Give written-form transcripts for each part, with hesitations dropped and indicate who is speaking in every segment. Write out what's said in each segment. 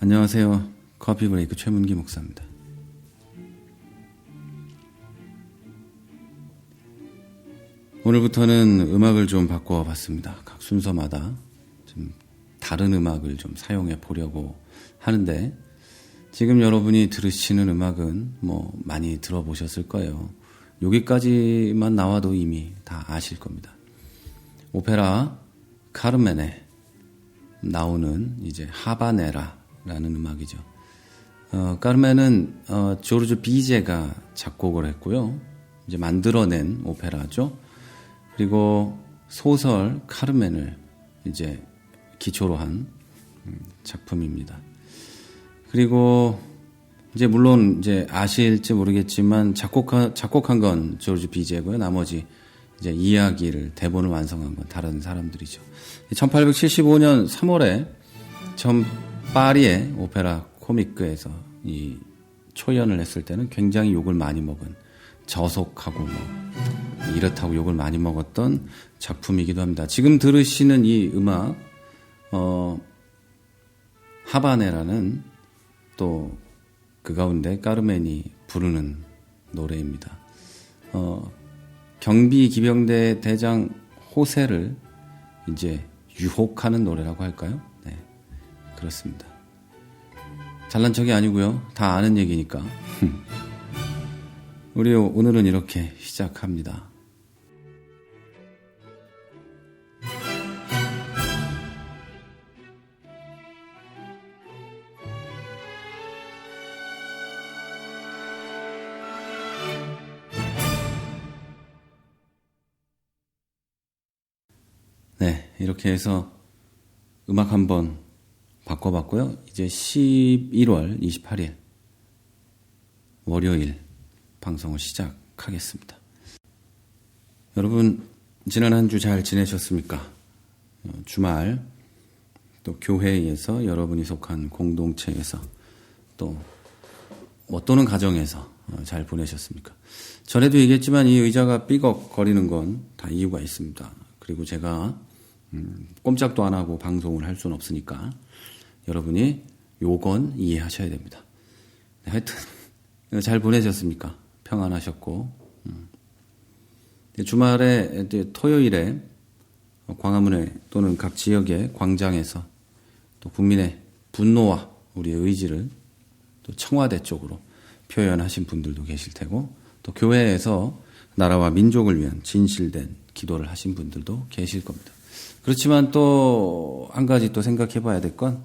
Speaker 1: 안녕하세요. 커피 브레이크 최문기 목사입니다. 오늘부터는 음악을 좀 바꿔봤습니다. 각 순서마다 좀 다른 음악을 좀 사용해 보려고 하는데, 지금 여러분이 들으시는 음악은 많이 들어보셨을 거예요. 여기까지만 나와도 이미 다 아실 겁니다. 오페라 카르멘에 나오는 이제 하바네라라는 음악이죠. 카르멘은 조르주 비제가 작곡을 했고요. 이제 만들어낸 오페라죠. 그리고 소설 카르멘을 이제 기초로 한 작품입니다. 그리고 이제 물론 이제 아실지 모르겠지만 작곡한 건 조르주 비제고요. 나머지 이제 이야기를 대본을 완성한 건 다른 사람들이죠. 1875년 3월에 전 파리의 오페라 코미크에서 이 초연을 했을 때는 굉장히 욕을 많이 먹은, 저속하고 이렇다고 욕을 많이 먹었던 작품이기도 합니다. 지금 들으시는 이 음악 하바네라는 또 그 가운데 까르멘이 부르는 노래입니다. 경비 기병대 대장 호세를 이제 유혹하는 노래라고 할까요? 네, 그렇습니다. 잘난 척이 아니고요. 다 아는 얘기니까. 우리 오늘은 이렇게 시작합니다. 네, 이렇게 해서 음악 한번 바꿔봤고요. 이제 11월 28일 월요일 방송을 시작하겠습니다. 여러분, 지난 한 주 잘 지내셨습니까? 주말 또 교회에서, 여러분이 속한 공동체에서, 또 또는 가정에서 잘 보내셨습니까? 전에도 얘기했지만 이 의자가 삐걱거리는 건 다 이유가 있습니다. 그리고 제가 꼼짝도 안 하고 방송을 할 수는 없으니까 여러분이 요건 이해하셔야 됩니다. 하여튼 잘 보내셨습니까? 평안하셨고, 주말에 토요일에 광화문에 또는 각 지역의 광장에서 또 국민의 분노와 우리의 의지를 또 청와대 쪽으로 표현하신 분들도 계실 테고, 또 교회에서 나라와 민족을 위한 진실된 기도를 하신 분들도 계실 겁니다. 그렇지만 또 한 가지 또 생각해 봐야 될 건,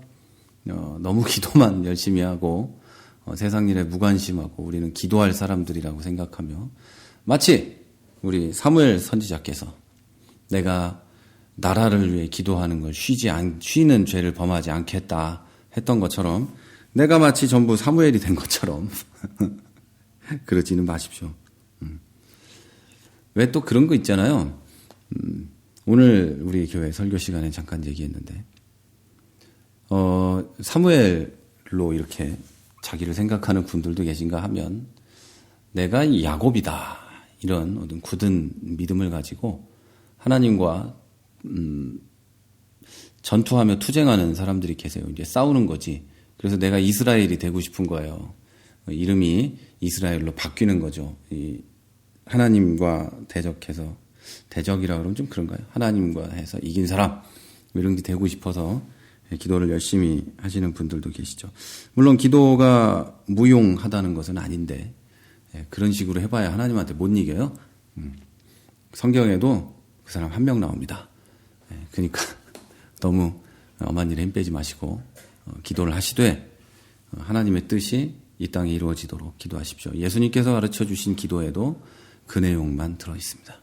Speaker 1: 너무 기도만 열심히 하고 세상 일에 무관심하고 우리는 기도할 사람들이라고 생각하며, 마치 우리 사무엘 선지자께서 내가 나라를 위해 기도하는 걸 쉬는 죄를 범하지 않겠다 했던 것처럼, 내가 마치 전부 사무엘이 된 것처럼 그러지는 마십시오. 왜 또 그런 거 있잖아요. 오늘 우리 교회 설교 시간에 잠깐 얘기했는데, 사무엘로 이렇게 자기를 생각하는 분들도 계신가 하면, 내가 야곱이다, 이런 어떤 굳은 믿음을 가지고 하나님과 전투하며 투쟁하는 사람들이 계세요. 이제 싸우는 거지. 그래서 내가 이스라엘이 되고 싶은 거예요. 이름이 이스라엘로 바뀌는 거죠. 하나님과 대적해서, 대적이라 그러면 좀 그런가요? 하나님과 해서 이긴 사람, 이런 게 되고 싶어서 기도를 열심히 하시는 분들도 계시죠. 물론 기도가 무용하다는 것은 아닌데, 그런 식으로 해봐야 하나님한테 못 이겨요. 성경에도 그 사람 한 명 나옵니다. 그러니까 너무 엄한 일에 힘 빼지 마시고 기도를 하시되 하나님의 뜻이 이 땅에 이루어지도록 기도하십시오. 예수님께서 가르쳐 주신 기도에도 그 내용만 들어 있습니다.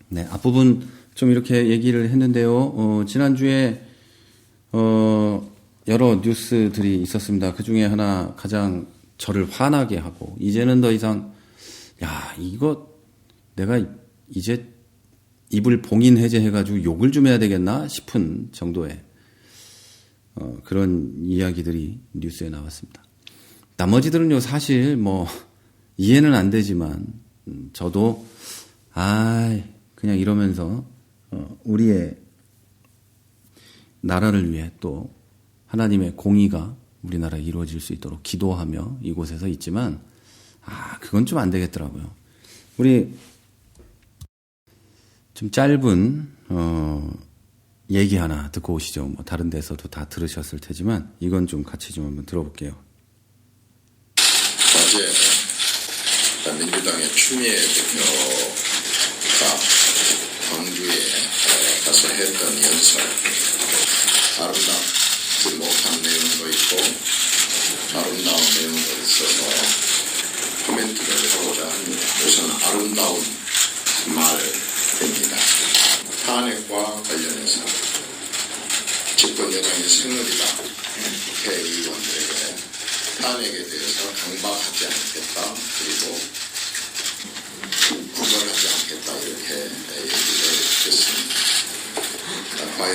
Speaker 1: 네, 앞부분 좀 이렇게 얘기를 했는데요. 지난주에 여러 뉴스들이 있었습니다. 그 중에 하나 가장 저를 화나게 하고, 이제는 더 이상 이거 내가 이제 입을 봉인 해제해가지고 욕을 좀 해야 되겠나 싶은 정도의 그런 이야기들이 뉴스에 나왔습니다. 나머지들은요, 사실 이해는 안 되지만 저도 그냥 이러면서 우리의 나라를 위해 또 하나님의 공의가 우리나라에 이루어질 수 있도록 기도하며 이곳에서 있지만, 그건 좀 안 되겠더라고요. 우리 좀 짧은 얘기 하나 듣고 오시죠. 뭐 다른 데서도 다 들으셨을 테지만 이건 좀 같이 좀 한번 들어볼게요.
Speaker 2: 어제 민주당의 추미애 대표가 광주에 가서 했던 연설, 아름답지 못한 내용도 있고 아름다운 내용도 있어서 코멘트를 하고자 합니다. 우선 아름다운 말입니다. 탄핵과 관련해서 집권 여당의 새누리당 국회의원들에게 탄핵에 대해서 강박하지 않겠다, 그리고 구걸하지 않겠다, 이렇게 얘기를 했습니다. 과연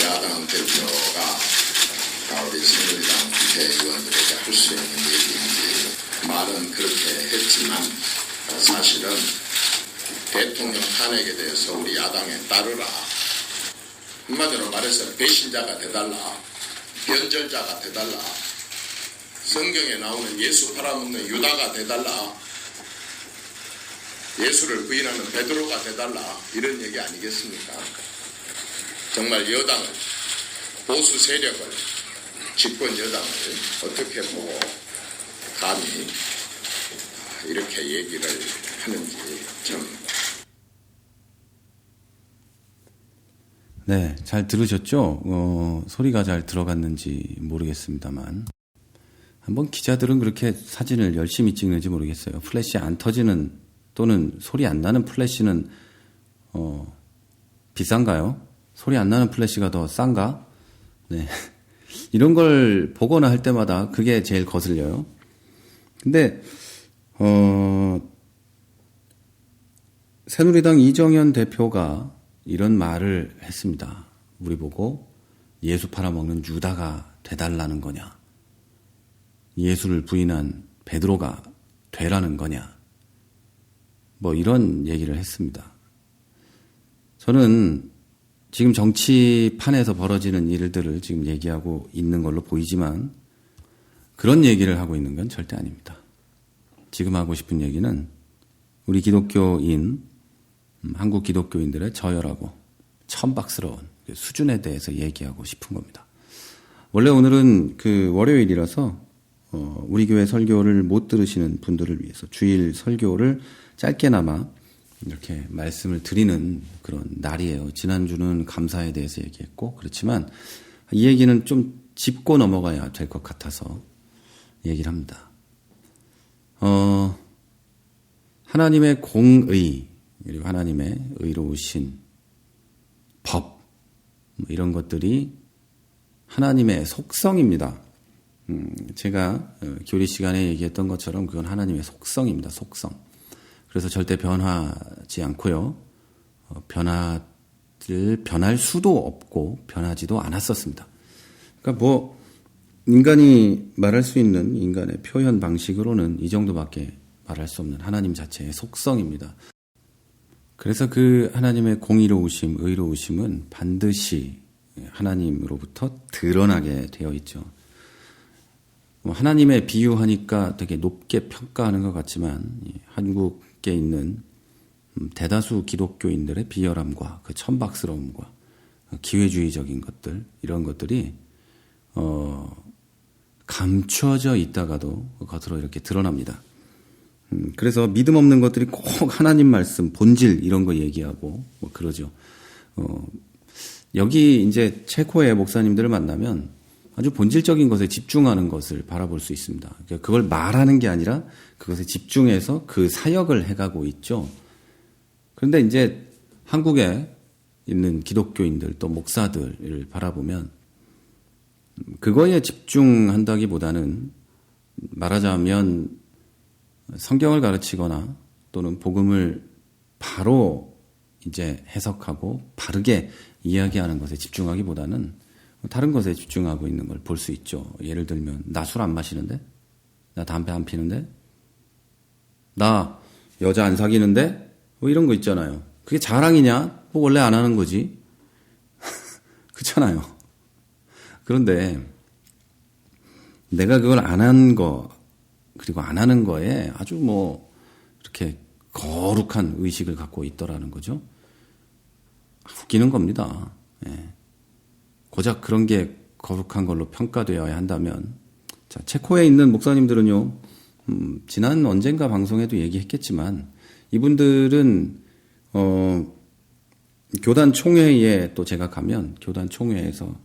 Speaker 2: 야당 대표가 우리 새누리당 국회의원들에게 할 수 있는 얘기인지, 말은 그렇게 했지만 사실은 대통령 탄핵에 대해서 우리 야당에 따르라, 한마디로 말해서 배신자가 돼달라, 변절자가 돼달라, 성경에 나오는 예수 팔아먹는 유다가 돼달라, 예수를 부인하는 베드로가 돼달라, 이런 얘기 아니겠습니까? 정말 여당을, 보수 세력을, 집권 여당을 어떻게 보고 감히 이렇게 얘기를 하는지 참.
Speaker 1: 네, 잘 들으셨죠? 소리가 잘 들어갔는지 모르겠습니다만, 한번 기자들은 그렇게 사진을 열심히 찍는지 모르겠어요. 플래시 안 터지는 또는 소리 안 나는 플래시는 비싼가요? 소리 안 나는 플래시가 더 싼가? 네, 이런 걸 보거나 할 때마다 그게 제일 거슬려요. 근데 새누리당 이정현 대표가 이런 말을 했습니다. 우리 보고 예수 팔아먹는 유다가 돼달라는 거냐, 예수를 부인한 베드로가 되라는 거냐, 뭐 이런 얘기를 했습니다. 저는 지금 정치판에서 벌어지는 일들을 지금 얘기하고 있는 걸로 보이지만 그런 얘기를 하고 있는 건 절대 아닙니다. 지금 하고 싶은 얘기는 우리 기독교인, 한국 기독교인들의 저열하고 천박스러운 수준에 대해서 얘기하고 싶은 겁니다. 원래 오늘은 월요일이라서 우리 교회 설교를 못 들으시는 분들을 위해서 주일 설교를 짧게나마 이렇게 말씀을 드리는 그런 날이에요. 지난주는 감사에 대해서 얘기했고, 그렇지만 이 얘기는 좀 짚고 넘어가야 될 것 같아서 얘기를 합니다. 하나님의 공의, 그리고 하나님의 의로우신 법, 이런 것들이 하나님의 속성입니다. 제가 교리 시간에 얘기했던 것처럼 그건 하나님의 속성입니다. 속성. 그래서 절대 변하지 않고요. 변할 수도 없고 변하지도 않았었습니다. 그러니까 인간이 말할 수 있는 인간의 표현 방식으로는 이 정도밖에 말할 수 없는 하나님 자체의 속성입니다. 그래서 그 하나님의 공의로우심, 의로우심은 반드시 하나님으로부터 드러나게 되어 있죠. 하나님의 비유하니까 되게 높게 평가하는 것 같지만 한국에 있는 대다수 기독교인들의 비열함과 그 천박스러움과 기회주의적인 것들, 이런 것들이 감춰져 있다가도 겉으로 이렇게 드러납니다. 그래서 믿음 없는 것들이 꼭 하나님 말씀, 본질 이런 거 얘기하고 그러죠. 여기 이제 체코의 목사님들을 만나면 아주 본질적인 것에 집중하는 것을 바라볼 수 있습니다. 그러니까 그걸 말하는 게 아니라 그것에 집중해서 그 사역을 해가고 있죠. 그런데 이제 한국에 있는 기독교인들 또 목사들을 바라보면 그거에 집중한다기보다는 말하자면 성경을 가르치거나 또는 복음을 바로 이제 해석하고 바르게 이야기하는 것에 집중하기보다는 다른 것에 집중하고 있는 걸 볼 수 있죠. 예를 들면 나 술 안 마시는데? 나 담배 안 피는데? 나 여자 안 사귀는데? 이런 거 있잖아요. 그게 자랑이냐? 원래 안 하는 거지. 그렇잖아요. 그런데 내가 그걸 안 한 거, 그리고 안 하는 거에 아주 뭐 이렇게 거룩한 의식을 갖고 있더라는 거죠. 웃기는 겁니다. 예. 고작 그런 게 거룩한 걸로 평가되어야 한다면, 자, 체코에 있는 목사님들은요, 지난 언젠가 방송에도 얘기했겠지만, 이분들은, 교단 총회에 또 제가 가면, 교단 총회에서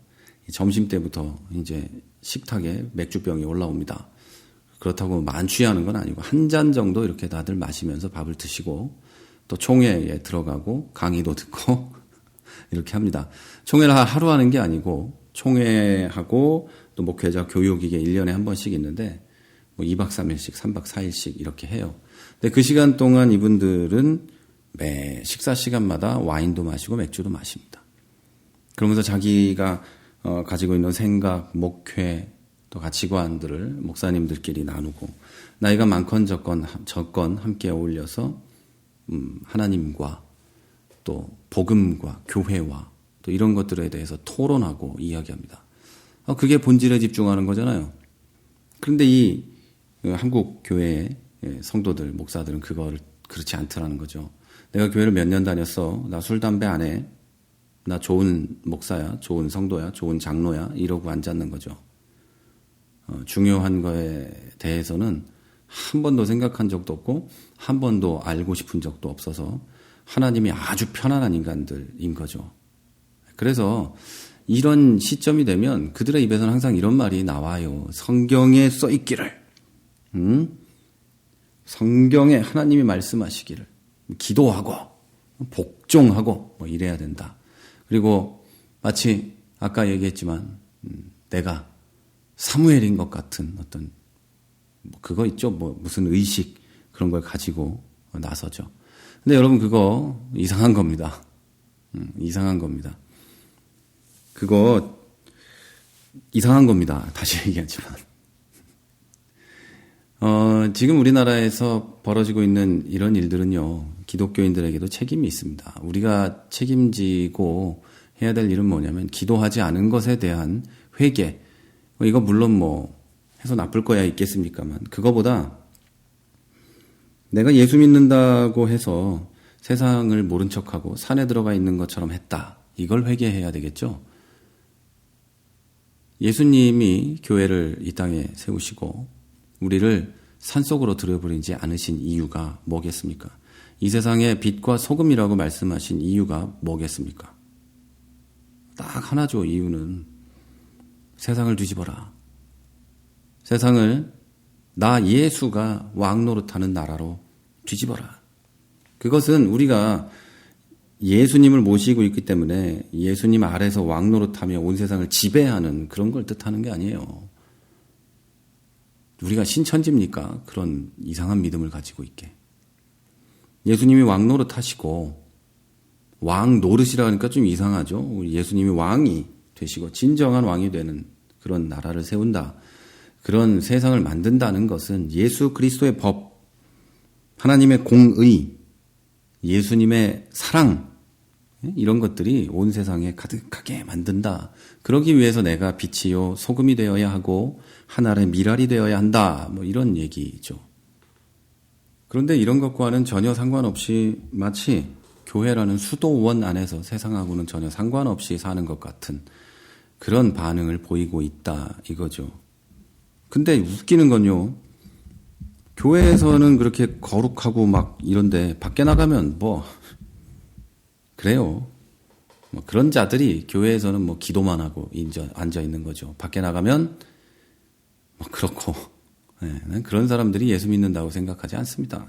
Speaker 1: 점심 때부터 이제 식탁에 맥주병이 올라옵니다. 그렇다고 만취하는 건 아니고, 한 잔 정도 이렇게 다들 마시면서 밥을 드시고, 또 총회에 들어가고, 강의도 듣고, 이렇게 합니다. 총회를 하루 하는 게 아니고, 총회하고, 또 목회자 교육이게 1년에 한 번씩 있는데, 뭐 2박 3일씩, 3박 4일씩 이렇게 해요. 근데 그 시간 동안 이분들은 매 식사 시간마다 와인도 마시고 맥주도 마십니다. 그러면서 자기가 가지고 있는 생각, 목회, 또 가치관들을 목사님들끼리 나누고, 나이가 많건 적건 함께 어울려서 하나님과 또 복음과 교회와 또 이런 것들에 대해서 토론하고 이야기합니다. 그게 본질에 집중하는 거잖아요. 그런데 이 한국 교회의 성도들, 목사들은 그거를 그렇지 않더라는 거죠. 내가 교회를 몇 년 다녔어. 나 술, 담배 안 해. 나 좋은 목사야, 좋은 성도야, 좋은 장로야 이러고 앉았는 거죠. 중요한 거에 대해서는 한 번도 생각한 적도 없고 한 번도 알고 싶은 적도 없어서 하나님이 아주 편안한 인간들인 거죠. 그래서 이런 시점이 되면 그들의 입에서는 항상 이런 말이 나와요. 성경에 써 있기를, 성경에 하나님이 말씀하시기를, 기도하고 복종하고 뭐 이래야 된다. 그리고 마치 아까 얘기했지만 내가 사무엘인 것 같은 어떤 뭐 그거 있죠. 뭐 무슨 의식 그런 걸 가지고 나서죠. 근데 여러분 그거 이상한 겁니다. 이상한 겁니다. 그거 이상한 겁니다. 다시 얘기하지만. 지금 우리나라에서 벌어지고 있는 이런 일들은요, 기독교인들에게도 책임이 있습니다. 우리가 책임지고 해야 될 일은 뭐냐면, 기도하지 않은 것에 대한 회개. 이거 물론 뭐, 해서 나쁠 거야 있겠습니까만, 그거보다 내가 예수 믿는다고 해서 세상을 모른 척하고 산에 들어가 있는 것처럼 했다. 이걸 회개해야 되겠죠? 예수님이 교회를 이 땅에 세우시고 우리를 산속으로 들여버리지 않으신 이유가 뭐겠습니까? 이 세상의 빛과 소금이라고 말씀하신 이유가 뭐겠습니까? 딱 하나죠. 이유는 세상을 뒤집어라. 세상을 나 예수가 왕 노릇하는 나라로 뒤집어라. 그것은 우리가 예수님을 모시고 있기 때문에 예수님 아래서 왕 노릇하며 온 세상을 지배하는 그런 걸 뜻하는 게 아니에요. 우리가 신천지입니까? 그런 이상한 믿음을 가지고 있게. 예수님이 왕 노릇하시고 왕 노릇이라 하니까 좀 이상하죠. 예수님이 왕이 되시고 진정한 왕이 되는 그런 나라를 세운다. 그런 세상을 만든다는 것은 예수 그리스도의 법, 하나님의 공의, 예수님의 사랑, 이런 것들이 온 세상에 가득하게 만든다. 그러기 위해서 내가 빛이요 소금이 되어야 하고 하나의 미랄이 되어야 한다. 뭐 이런 얘기죠. 그런데 이런 것과는 전혀 상관없이 마치 교회라는 수도원 안에서 세상하고는 전혀 상관없이 사는 것 같은 그런 반응을 보이고 있다 이거죠. 근데 웃기는 건요. 교회에서는 그렇게 거룩하고 막 이런데 밖에 나가면 뭐 그래요. 뭐 그런 자들이 교회에서는 뭐 기도만 하고 앉아 있는 거죠. 밖에 나가면 뭐 그렇고 난 그런 사람들이 예수 믿는다고 생각하지 않습니다.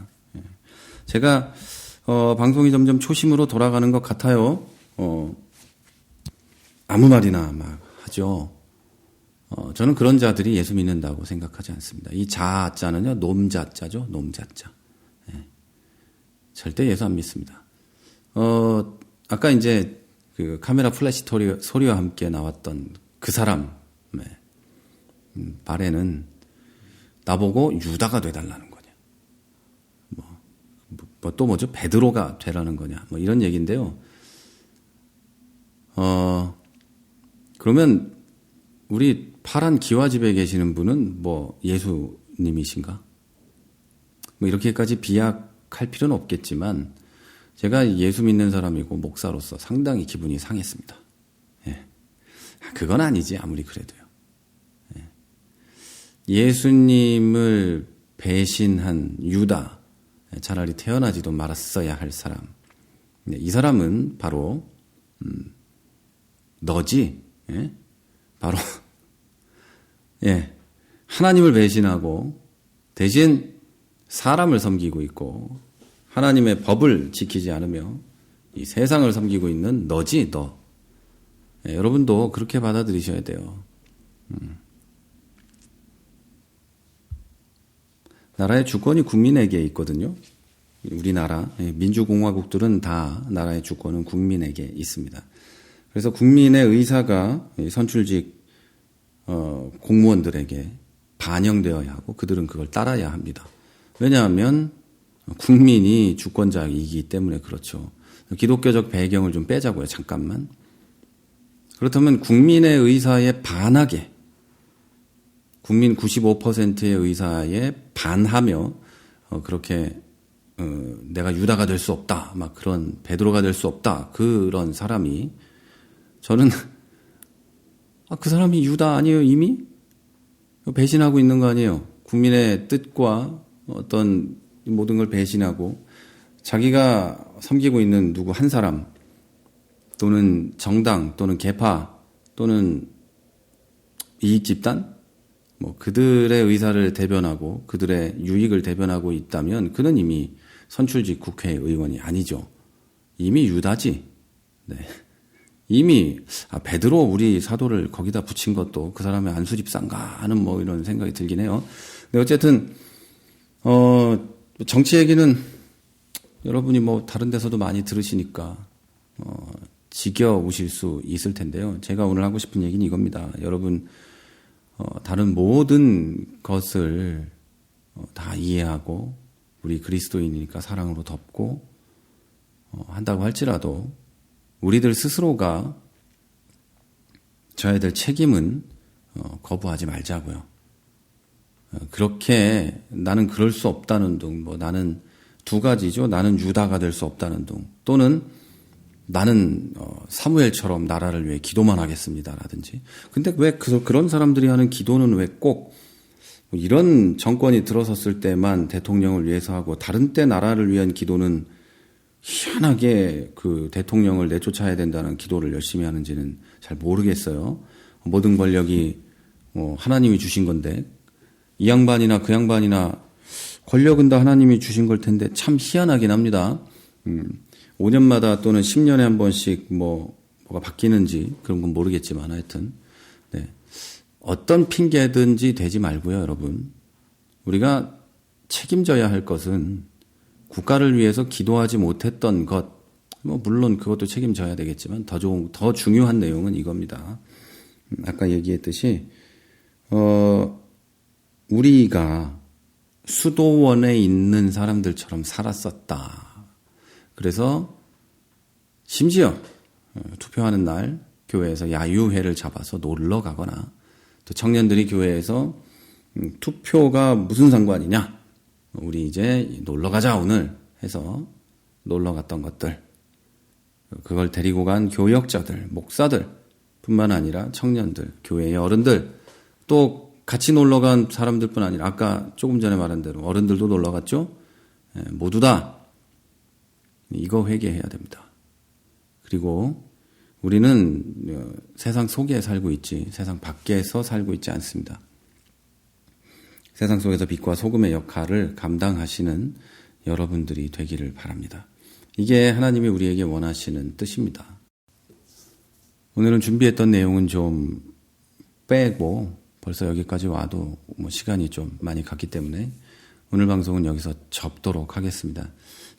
Speaker 1: 제가 방송이 점점 초심으로 돌아가는 것 같아요. 아무 말이나 막 하죠. 저는 그런 자들이 예수 믿는다고 생각하지 않습니다. 이 자자는요, 놈자자죠, 놈자자. 절대 예수 안 믿습니다. 아까 이제 그 카메라 플래시 소리와 함께 나왔던 그 사람, 말에는 나보고 유다가 돼달라는 거냐. 뭐 또 뭐죠? 베드로가 되라는 거냐. 뭐 이런 얘기인데요. 그러면 우리 파란 기와집에 계시는 분은 뭐 예수님이신가? 뭐 이렇게까지 비약할 필요는 없겠지만 제가 예수 믿는 사람이고 목사로서 상당히 기분이 상했습니다. 예. 그건 아니지 아무리 그래도요. 예. 예수님을 배신한 유다, 차라리 태어나지도 말았어야 할 사람. 이 사람은 바로 너지. 예? 바로 예. 하나님을 배신하고 대신 사람을 섬기고 있고 하나님의 법을 지키지 않으며 이 세상을 섬기고 있는 너지 너. 예, 여러분도 그렇게 받아들이셔야 돼요. 나라의 주권이 국민에게 있거든요. 우리나라 민주공화국들은 다 나라의 주권은 국민에게 있습니다. 그래서 국민의 의사가 선출직 공무원들에게 반영되어야 하고 그들은 그걸 따라야 합니다. 왜냐하면 국민이 주권자이기 때문에 그렇죠. 기독교적 배경을 좀 빼자고요. 잠깐만. 그렇다면 국민의 의사에 반하게 국민 95%의 의사에 반하며 그렇게 내가 유다가 될 수 없다. 막 그런 베드로가 될 수 없다. 그런 사람이 저는 그 사람이 유다 아니에요 이미? 배신하고 있는 거 아니에요. 국민의 뜻과 어떤 모든 걸 배신하고 자기가 섬기고 있는 누구 한 사람 또는 정당 또는 계파 또는 이익집단 뭐 그들의 의사를 대변하고 그들의 유익을 대변하고 있다면 그는 이미 선출직 국회의원이 아니죠. 이미 유다지. 네. 이미 베드로 우리 사도를 거기다 붙인 것도 그 사람의 안수집사인가 하는 뭐 이런 생각이 들긴 해요. 근데 어쨌든 정치 얘기는 여러분이 뭐 다른 데서도 많이 들으시니까 지겨우실 수 있을 텐데요. 제가 오늘 하고 싶은 얘기는 이겁니다. 여러분 다른 모든 것을 다 이해하고 우리 그리스도인이니까 사랑으로 덮고 한다고 할지라도 우리들 스스로가 져야 될 책임은 거부하지 말자고요. 그렇게 나는 그럴 수 없다는 둥, 뭐 나는 두 가지죠. 나는 유다가 될 수 없다는 둥, 또는 나는 사무엘처럼 나라를 위해 기도만 하겠습니다라든지. 근데 왜 그런 사람들이 하는 기도는 왜 꼭 이런 정권이 들어섰을 때만 대통령을 위해서 하고 다른 때 나라를 위한 기도는 희한하게 그 대통령을 내쫓아야 된다는 기도를 열심히 하는지는 잘 모르겠어요. 모든 권력이 하나님이 주신 건데 이 양반이나 그 양반이나 권력은 다 하나님이 주신 걸 텐데 참 희한하긴 합니다. 5년마다 또는 10년에 한 번씩 뭐가 바뀌는지 그런 건 모르겠지만 하여튼 네. 어떤 핑계든지 대지 말고요, 여러분. 우리가 책임져야 할 것은 국가를 위해서 기도하지 못했던 것, 물론 그것도 책임져야 되겠지만 더 중요한 내용은 이겁니다. 아까 얘기했듯이 우리가 수도원에 있는 사람들처럼 살았었다. 그래서 심지어 투표하는 날 교회에서 야유회를 잡아서 놀러 가거나 또 청년들이 교회에서 투표가 무슨 상관이냐, 우리 이제 놀러 가자 오늘 해서 놀러 갔던 것들, 그걸 데리고 간 교역자들, 목사들 뿐만 아니라 청년들, 교회의 어른들, 또 같이 놀러 간 사람들뿐 아니라 아까 조금 전에 말한 대로 어른들도 놀러 갔죠. 모두 다 이거 회개해야 됩니다. 그리고 우리는 세상 속에 살고 있지 세상 밖에서 살고 있지 않습니다. 세상 속에서 빛과 소금의 역할을 감당하시는 여러분들이 되기를 바랍니다. 이게 하나님이 우리에게 원하시는 뜻입니다. 오늘은 준비했던 내용은 좀 빼고 벌써 여기까지 와도 시간이 좀 많이 갔기 때문에 오늘 방송은 여기서 접도록 하겠습니다.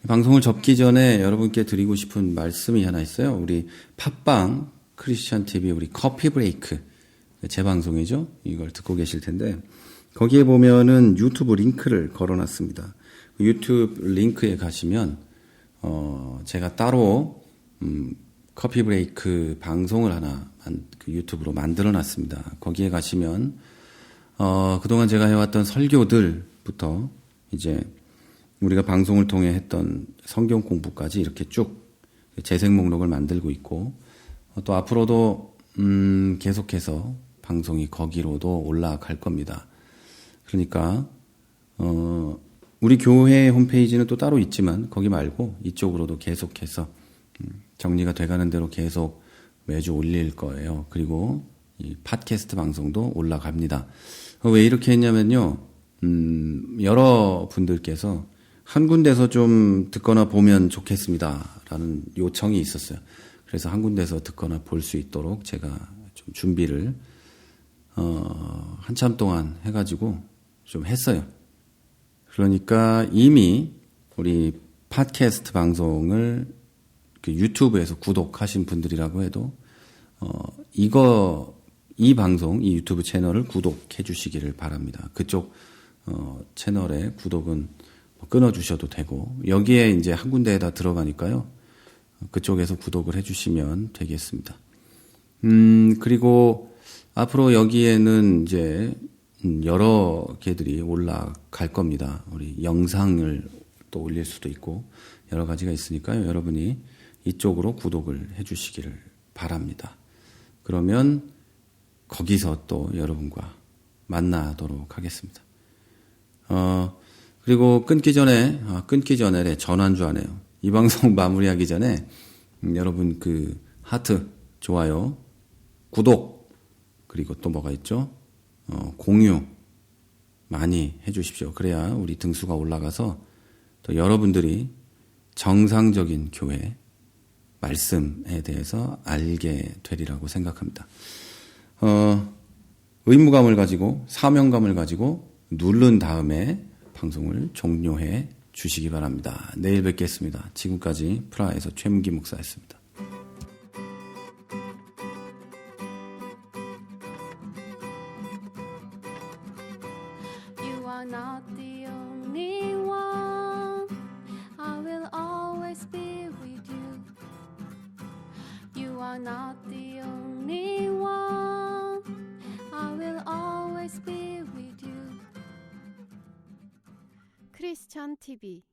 Speaker 1: 방송을 접기 전에 여러분께 드리고 싶은 말씀이 하나 있어요. 우리 팟빵 크리스천 TV 우리 커피 브레이크 제 방송이죠. 이걸 듣고 계실 텐데 거기에 보면은 유튜브 링크를 걸어놨습니다. 유튜브 링크에 가시면 제가 따로 커피 브레이크 방송을 하나 그 유튜브로 만들어 놨습니다. 거기에 가시면 그동안 제가 해왔던 설교들부터 이제 우리가 방송을 통해 했던 성경 공부까지 이렇게 쭉 재생 목록을 만들고 있고, 또 앞으로도 계속해서 방송이 거기로도 올라갈 겁니다. 그러니까 우리 교회 홈페이지는 또 따로 있지만 거기 말고 이쪽으로도 계속해서 정리가 돼가는 대로 계속 매주 올릴 거예요. 그리고 이 팟캐스트 방송도 올라갑니다. 왜 이렇게 했냐면요, 여러 분들께서 한 군데서 좀 듣거나 보면 좋겠습니다라는 요청이 있었어요. 그래서 한 군데서 듣거나 볼 수 있도록 제가 좀 준비를 한참 동안 해가지고 좀 했어요. 그러니까 이미 우리 팟캐스트 방송을 그 유튜브에서 구독하신 분들이라고 해도 이 방송, 이 유튜브 채널을 구독해 주시기를 바랍니다. 그쪽 채널에 구독은 끊어 주셔도 되고, 여기에 이제 한 군데에다 들어가니까요, 그쪽에서 구독을 해 주시면 되겠습니다. 그리고 앞으로 여기에는 이제 여러 개들이 올라갈 겁니다. 우리 영상을 또 올릴 수도 있고 여러 가지가 있으니까요. 여러분이 이쪽으로 구독을 해 주시기를 바랍니다. 그러면 거기서 또 여러분과 만나도록 하겠습니다. 그리고 끊기 전에 전환주 하네요. 이 방송 마무리하기 전에 여러분 그 하트, 좋아요, 구독, 그리고 또 뭐가 있죠? 공유 많이 해주십시오. 그래야 우리 등수가 올라가서 또 여러분들이 정상적인 교회 말씀에 대해서 알게 되리라고 생각합니다. 의무감을 가지고 사명감을 가지고 누른 다음에 방송을 종료해 주시기 바랍니다. 내일 뵙겠습니다. 지금까지 프라하에서 최문기 목사였습니다.
Speaker 3: You are not the only one. I will always be with you. You are not the only one. I will always be with you. 크리스천 TV